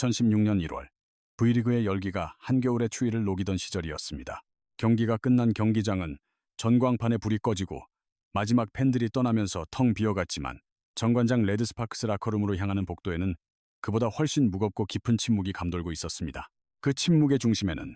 2016년 1월 V리그의 열기가 한겨울의 추위를 녹이던 시절이었습니다. 경기가 끝난 경기장은 전광판에 불이 꺼지고 마지막 팬들이 떠나면서 텅 비어갔지만 정관장 레드스파크스 라커룸으로 향하는 복도에는 그보다 훨씬 무겁고 깊은 침묵이 감돌고 있었습니다. 그 침묵의 중심에는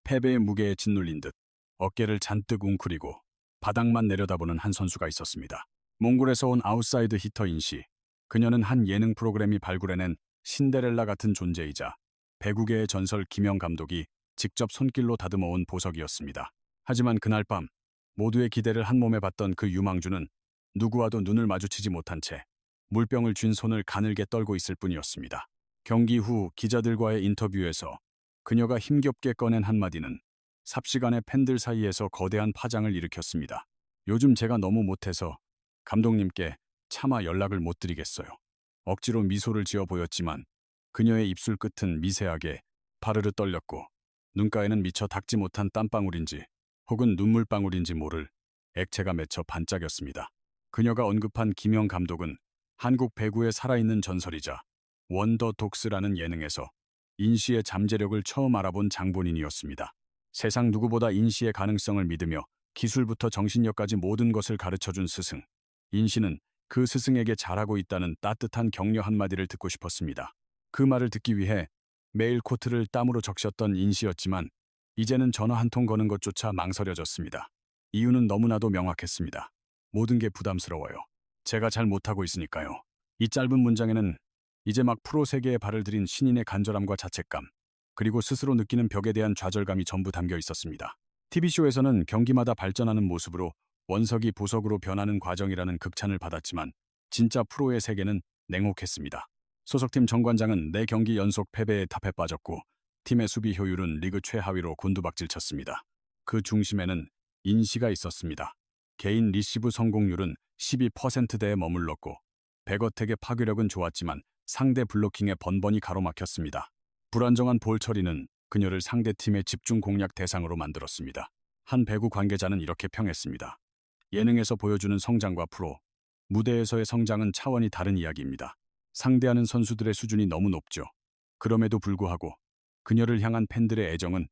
패배의 무게에 짓눌린 듯 어깨를 잔뜩 웅크리고 바닥만 내려다보는 한 선수가 있었습니다. 몽골에서 온 아웃사이드 히터 인시. 그녀는 한 예능 프로그램이 발굴해낸 신데렐라 같은 존재이자 배구계의 전설 김영 감독이 직접 손길로 다듬어온 보석이었습니다. 하지만 그날 밤 모두의 기대를 한 몸에 받던 그 유망주는 누구와도 눈을 마주치지 못한 채 물병을 쥔 손을 가늘게 떨고 있을 뿐이었습니다. 경기 후 기자들과의 인터뷰에서 그녀가 힘겹게 꺼낸 한마디는 삽시간에 팬들 사이에서 거대한 파장을 일으켰습니다. 요즘 제가 너무 못해서 감독님께 차마 연락을 못 드리겠어요. 억지로 미소를 지어 보였지만 그녀의 입술 끝은 미세하게 파르르 떨렸고 눈가에는 미처 닦지 못한 땀방울인지 혹은 눈물방울인지 모를 액체가 맺혀 반짝였습니다. 그녀가 언급한 김영 감독은 한국 배구의 살아있는 전설이자 원더독스라는 예능에서 인시의 잠재력을 처음 알아본 장본인이었습니다. 세상 누구보다 인시의 가능성을 믿으며 기술부터 정신력까지 모든 것을 가르쳐준 스승. 인시는 그 스승에게 잘하고 있다는 따뜻한 격려 한마디를 듣고 싶었습니다. 그 말을 듣기 위해 매일 코트를 땀으로 적셨던 인시였지만 이제는 전화 한 통 거는 것조차 망설여졌습니다. 이유는 너무나도 명확했습니다. 모든 게 부담스러워요. 제가 잘 못하고 있으니까요. 이 짧은 문장에는 이제 막 프로 세계에 발을 들인 신인의 간절함과 자책감, 그리고 스스로 느끼는 벽에 대한 좌절감이 전부 담겨 있었습니다. TV쇼에서는 경기마다 발전하는 모습으로 원석이 보석으로 변하는 과정이라는 극찬을 받았지만 진짜 프로의 세계는 냉혹했습니다. 소속팀 정관장은 4경기 연속 패배에 탑에 빠졌고 팀의 수비 효율은 리그 최하위로 곤두박질쳤습니다. 그 중심에는 인시가 있었습니다. 개인 리시브 성공률은 12%대에 머물렀고 백어택의 파괴력은 좋았지만 상대 블로킹에 번번이 가로막혔습니다. 불안정한 볼 처리는 그녀를 상대팀의 집중 공략 대상으로 만들었습니다. 한 배구 관계자는 이렇게 평했습니다. 예능에서 보여주는 성장과 프로, 무대에서의 성장은 차원이 다른 이야기입니다. 상대하는 선수들의 수준이 너무 높죠. 그럼에도 불구하고 그녀를 향한 팬들의 애정은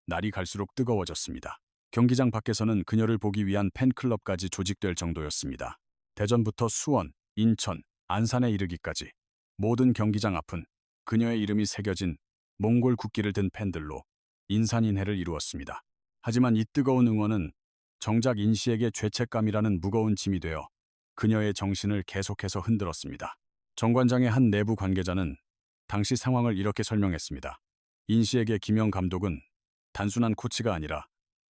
날이 갈수록 뜨거워졌습니다. 경기장 밖에서는 그녀를 보기 위한 팬클럽까지 조직될 정도였습니다. 대전부터 수원, 인천, 안산에 이르기까지 모든 경기장 앞은 그녀의 이름이 새겨진 몽골 국기를 든 팬들로 인산인해를 이루었습니다. 하지만 이 뜨거운 응원은 정작 인시에게 죄책감이라는 무거운 짐이 되어 그녀의 정신을 계속해서 흔들었습니다. 정관장의 한 내부 관계자는 당시 상황을 이렇게 설명했습니다. 인시에게 김영 감독은 단순한 코치가 아니라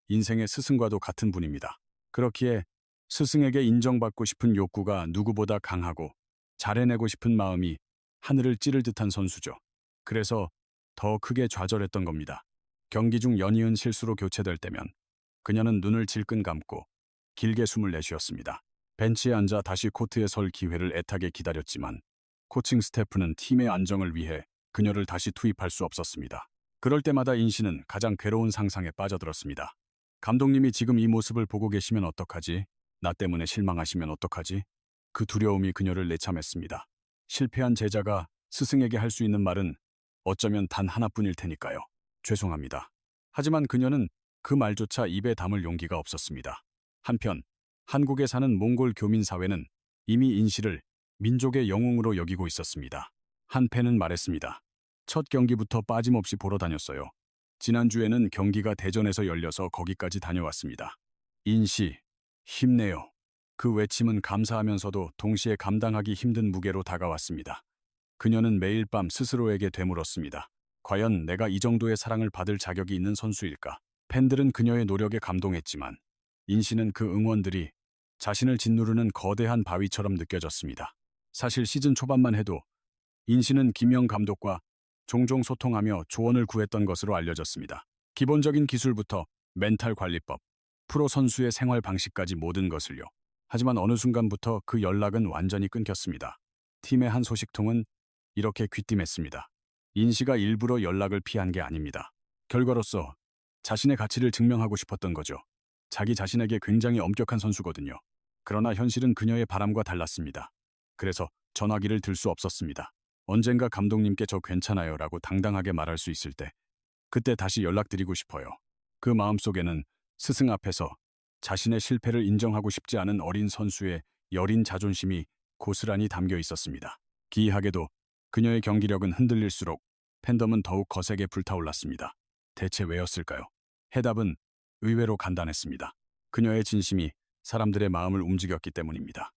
인생의 스승과도 같은 분입니다. 그렇기에 스승에게 인정받고 싶은 욕구가 누구보다 강하고 잘해내고 싶은 마음이 하늘을 찌를 듯한 선수죠. 그래서 더 크게 좌절했던 겁니다. 경기 중 연이은 실수로 교체될 때면 그녀는 눈을 질끈 감고 길게 숨을 내쉬었습니다. 벤치에 앉아 다시 코트에 설 기회를 애타게 기다렸지만 코칭 스태프는 팀의 안정을 위해 그녀를 다시 투입할 수 없었습니다. 그럴 때마다 인시는 가장 괴로운 상상에 빠져들었습니다. 감독님이 지금 이 모습을 보고 계시면 어떡하지? 나 때문에 실망하시면 어떡하지? 그 두려움이 그녀를 내참했습니다. 실패한 제자가 스승에게 할 수 있는 말은 어쩌면 단 하나뿐일 테니까요. 죄송합니다. 하지만 그녀는 그 말조차 입에 담을 용기가 없었습니다. 한편 한국에 사는 몽골 교민 사회는 이미 인시를 민족의 영웅으로 여기고 있었습니다. 한 팬은 말했습니다. 첫 경기부터 빠짐없이 보러 다녔어요. 지난주에는 경기가 대전에서 열려서 거기까지 다녀왔습니다. 인시, 힘내요. 그 외침은 감사하면서도 동시에 감당하기 힘든 무게로 다가왔습니다. 그녀는 매일 밤 스스로에게 되물었습니다. 과연 내가 이 정도의 사랑을 받을 자격이 있는 선수일까? 팬들은 그녀의 노력에 감동했지만 인시는 그 응원들이 자신을 짓누르는 거대한 바위처럼 느껴졌습니다. 사실 시즌 초반만 해도 인시는 김영 감독과 종종 소통하며 조언을 구했던 것으로 알려졌습니다. 기본적인 기술부터 멘탈 관리법, 프로 선수의 생활 방식까지 모든 것을요. 하지만 어느 순간부터 그 연락은 완전히 끊겼습니다. 팀의 한 소식통은 이렇게 귀띔했습니다. 인시가 일부러 연락을 피한 게 아닙니다. 결과로서 자신의 가치를 증명하고 싶었던 거죠. 자기 자신에게 굉장히 엄격한 선수거든요. 그러나 현실은 그녀의 바람과 달랐습니다. 그래서 전화기를 들 수 없었습니다. 언젠가 감독님께 저 괜찮아요 라고 당당하게 말할 수 있을 때 그때 다시 연락드리고 싶어요. 그 마음속에는 스승 앞에서 자신의 실패를 인정하고 싶지 않은 어린 선수의 여린 자존심이 고스란히 담겨 있었습니다. 기이하게도 그녀의 경기력은 흔들릴수록 팬덤은 더욱 거세게 불타올랐습니다. 대체 왜였을까요? 해답은 의외로 간단했습니다. 그녀의 진심이 사람들의 마음을 움직였기 때문입니다.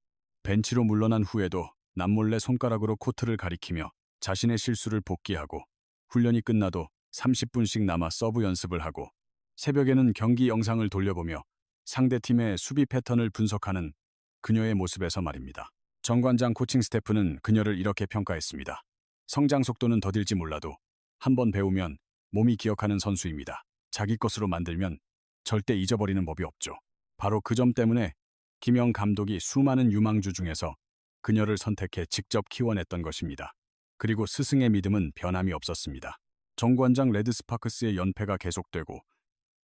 벤치로 물러난 후에도 남몰래 손가락으로 코트를 가리키며 자신의 실수를 복귀하고 훈련이 끝나도 30분씩 남아 서브 연습을 하고 새벽에는 경기 영상을 돌려보며 상대팀의 수비 패턴을 분석하는 그녀의 모습에서 말입니다. 정관장 코칭 스태프는 그녀를 이렇게 평가했습니다. 성장 속도는 더딜지 몰라도 한번 배우면 몸이 기억하는 선수입니다. 자기 것으로 만들면 절대 잊어버리는 법이 없죠. 바로 그 점 때문에 김영 감독이 수많은 유망주 중에서 그녀를 선택해 직접 키워냈던 것입니다. 그리고 스승의 믿음은 변함이 없었습니다. 정관장 레드스파크스의 연패가 계속되고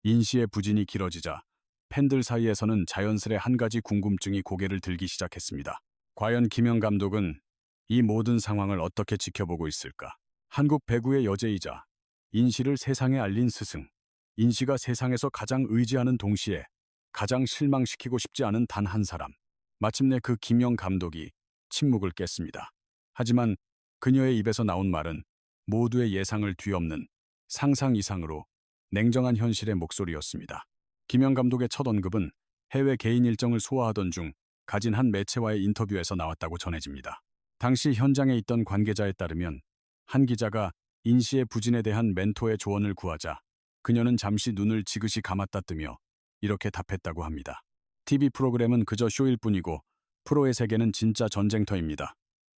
인시의 부진이 길어지자 팬들 사이에서는 자연스레 한 가지 궁금증이 고개를 들기 시작했습니다. 과연 김영 감독은 이 모든 상황을 어떻게 지켜보고 있을까? 한국 배구의 여제이자 인시를 세상에 알린 스승. 인시가 세상에서 가장 의지하는 동시에 가장 실망시키고 싶지 않은 단 한 사람. 마침내 그 김영 감독이 침묵을 깼습니다. 하지만 그녀의 입에서 나온 말은 모두의 예상을 뒤엎는 상상 이상으로 냉정한 현실의 목소리였습니다. 김영 감독의 첫 언급은 해외 개인 일정을 소화하던 중 가진 한 매체와의 인터뷰에서 나왔다고 전해집니다. 당시 현장에 있던 관계자에 따르면 한 기자가 인시의 부진에 대한 멘토의 조언을 구하자 그녀는 잠시 눈을 지그시 감았다 뜨며 이렇게 답했다고 합니다. TV 프로그램은 그저 쇼일 뿐이고 프로의 세계는 진짜 전쟁터입니다.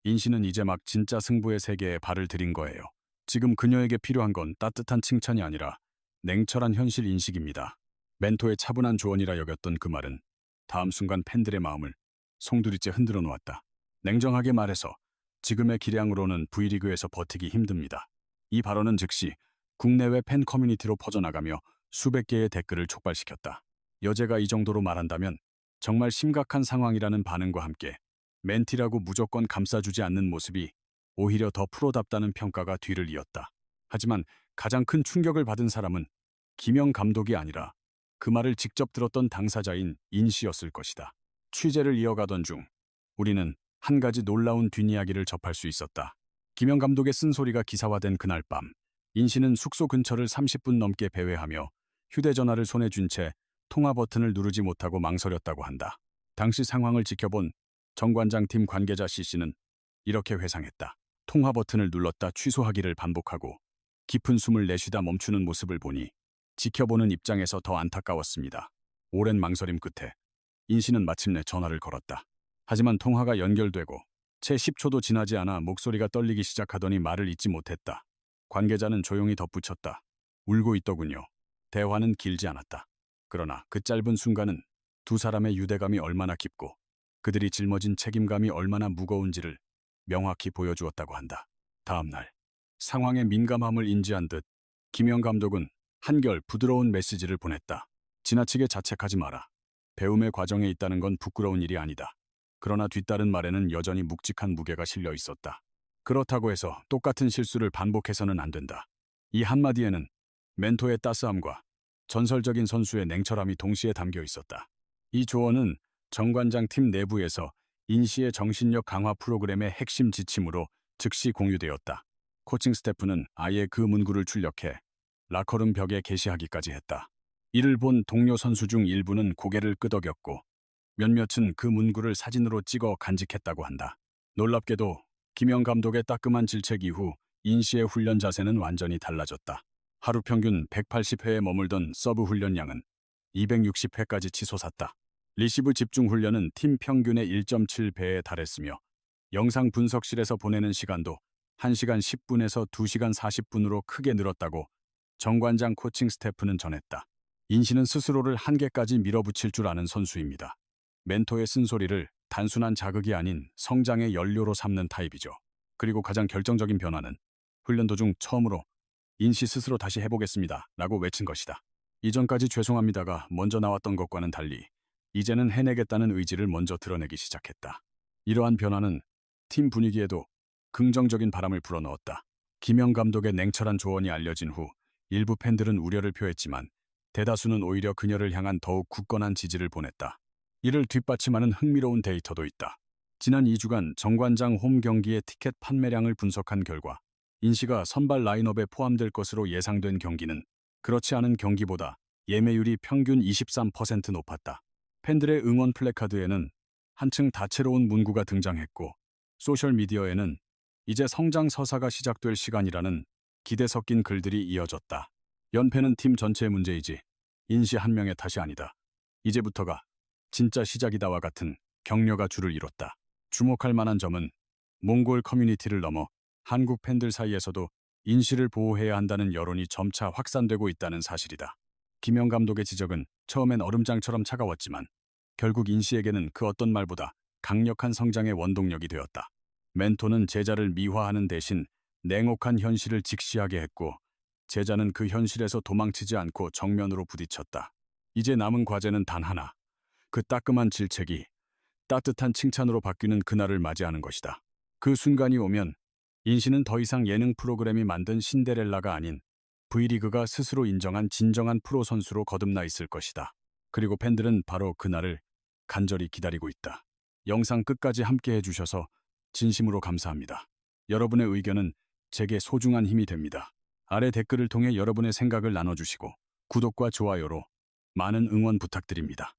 인시는 이제 막 진짜 승부의 세계에 발을 들인 거예요. 지금 그녀에게 필요한 건 따뜻한 칭찬이 아니라 냉철한 현실 인식입니다. 멘토의 차분한 조언이라 여겼던 그 말은 다음 순간 팬들의 마음을 송두리째 흔들어 놓았다. 냉정하게 말해서 지금의 기량으로는 V리그에서 버티기 힘듭니다. 이 발언은 즉시 국내외 팬 커뮤니티로 퍼져나가며 수백 개의 댓글을 촉발시켰다. 여제가 이 정도로 말한다면 정말 심각한 상황이라는 반응과 함께 멘티라고 무조건 감싸주지 않는 모습이 오히려 더 프로답다는 평가가 뒤를 이었다. 하지만 가장 큰 충격을 받은 사람은 김영 감독이 아니라 그 말을 직접 들었던 당사자인 인시였을 것이다. 취재를 이어가던 중 우리는 한 가지 놀라운 뒷이야기를 접할 수 있었다. 김영 감독의 쓴소리가 기사화된 그날 밤, 인시는 숙소 근처를 30분 넘게 배회하며 휴대전화를 손에 쥔 채 통화 버튼을 누르지 못하고 망설였다고 한다. 당시 상황을 지켜본 정관장팀 관계자 C씨는 이렇게 회상했다. 통화 버튼을 눌렀다 취소하기를 반복하고 깊은 숨을 내쉬다 멈추는 모습을 보니 지켜보는 입장에서 더 안타까웠습니다. 오랜 망설임 끝에 인시는 마침내 전화를 걸었다. 하지만 통화가 연결되고 채 10초도 지나지 않아 목소리가 떨리기 시작하더니 말을 잇지 못했다. 관계자는 조용히 덧붙였다. 울고 있더군요. 대화는 길지 않았다. 그러나 그 짧은 순간은 두 사람의 유대감이 얼마나 깊고 그들이 짊어진 책임감이 얼마나 무거운지를 명확히 보여주었다고 한다. 다음 날 상황의 민감함을 인지한 듯 김영 감독은 한결 부드러운 메시지를 보냈다. 지나치게 자책하지 마라. 배움의 과정에 있다는 건 부끄러운 일이 아니다. 그러나 뒤따른 말에는 여전히 묵직한 무게가 실려 있었다. 그렇다고 해서 똑같은 실수를 반복해서는 안 된다. 이 한마디에는 멘토의 따스함과 전설적인 선수의 냉철함이 동시에 담겨 있었다. 이 조언은 정관장 팀 내부에서 인시의 정신력 강화 프로그램의 핵심 지침으로 즉시 공유되었다. 코칭 스태프는 아예 그 문구를 출력해 라커룸 벽에 게시하기까지 했다. 이를 본 동료 선수 중 일부는 고개를 끄덕였고 몇몇은 그 문구를 사진으로 찍어 간직했다고 한다. 놀랍게도 김영 감독의 따끔한 질책 이후 인시의 훈련 자세는 완전히 달라졌다. 하루 평균 180회에 머물던 서브 훈련량은 260회까지 치솟았다. 리시브 집중 훈련은 팀 평균의 1.7배에 달했으며 영상 분석실에서 보내는 시간도 1시간 10분에서 2시간 40분으로 크게 늘었다고 정관장 코칭 스태프는 전했다. 인시는 스스로를 한계까지 밀어붙일 줄 아는 선수입니다. 멘토의 쓴소리를 단순한 자극이 아닌 성장의 연료로 삼는 타입이죠. 그리고 가장 결정적인 변화는 훈련 도중 처음으로 인시 스스로 다시 해보겠습니다 라고 외친 것이다. 이전까지 죄송합니다가 먼저 나왔던 것과는 달리 이제는 해내겠다는 의지를 먼저 드러내기 시작했다. 이러한 변화는 팀 분위기에도 긍정적인 바람을 불어넣었다. 김영 감독의 냉철한 조언이 알려진 후 일부 팬들은 우려를 표했지만 대다수는 오히려 그녀를 향한 더욱 굳건한 지지를 보냈다. 이를 뒷받침하는 흥미로운 데이터도 있다. 지난 2주간 정관장 홈 경기의 티켓 판매량을 분석한 결과 인시가 선발 라인업에 포함될 것으로 예상된 경기는 그렇지 않은 경기보다 예매율이 평균 23% 높았다. 팬들의 응원 플래카드에는 한층 다채로운 문구가 등장했고 소셜미디어에는 이제 성장 서사가 시작될 시간이라는 기대 섞인 글들이 이어졌다. 연패는 팀 전체의 문제이지 인시 한 명의 탓이 아니다. 이제부터가 진짜 시작이다와 같은 격려가 줄을 이뤘다. 주목할 만한 점은 몽골 커뮤니티를 넘어 한국 팬들 사이에서도 인시를 보호해야 한다는 여론이 점차 확산되고 있다는 사실이다. 김영 감독의 지적은 처음엔 얼음장처럼 차가웠지만 결국 인시에게는 그 어떤 말보다 강력한 성장의 원동력이 되었다. 멘토는 제자를 미화하는 대신 냉혹한 현실을 직시하게 했고 제자는 그 현실에서 도망치지 않고 정면으로 부딪혔다. 이제 남은 과제는 단 하나. 그 따끔한 질책이 따뜻한 칭찬으로 바뀌는 그날을 맞이하는 것이다. 그 순간이 오면 인시는 더 이상 예능 프로그램이 만든 신데렐라가 아닌 V리그가 스스로 인정한 진정한 프로 선수로 거듭나 있을 것이다. 그리고 팬들은 바로 그날을 간절히 기다리고 있다. 영상 끝까지 함께 해주셔서 진심으로 감사합니다. 여러분의 의견은 제게 소중한 힘이 됩니다. 아래 댓글을 통해 여러분의 생각을 나눠주시고 구독과 좋아요로 많은 응원 부탁드립니다.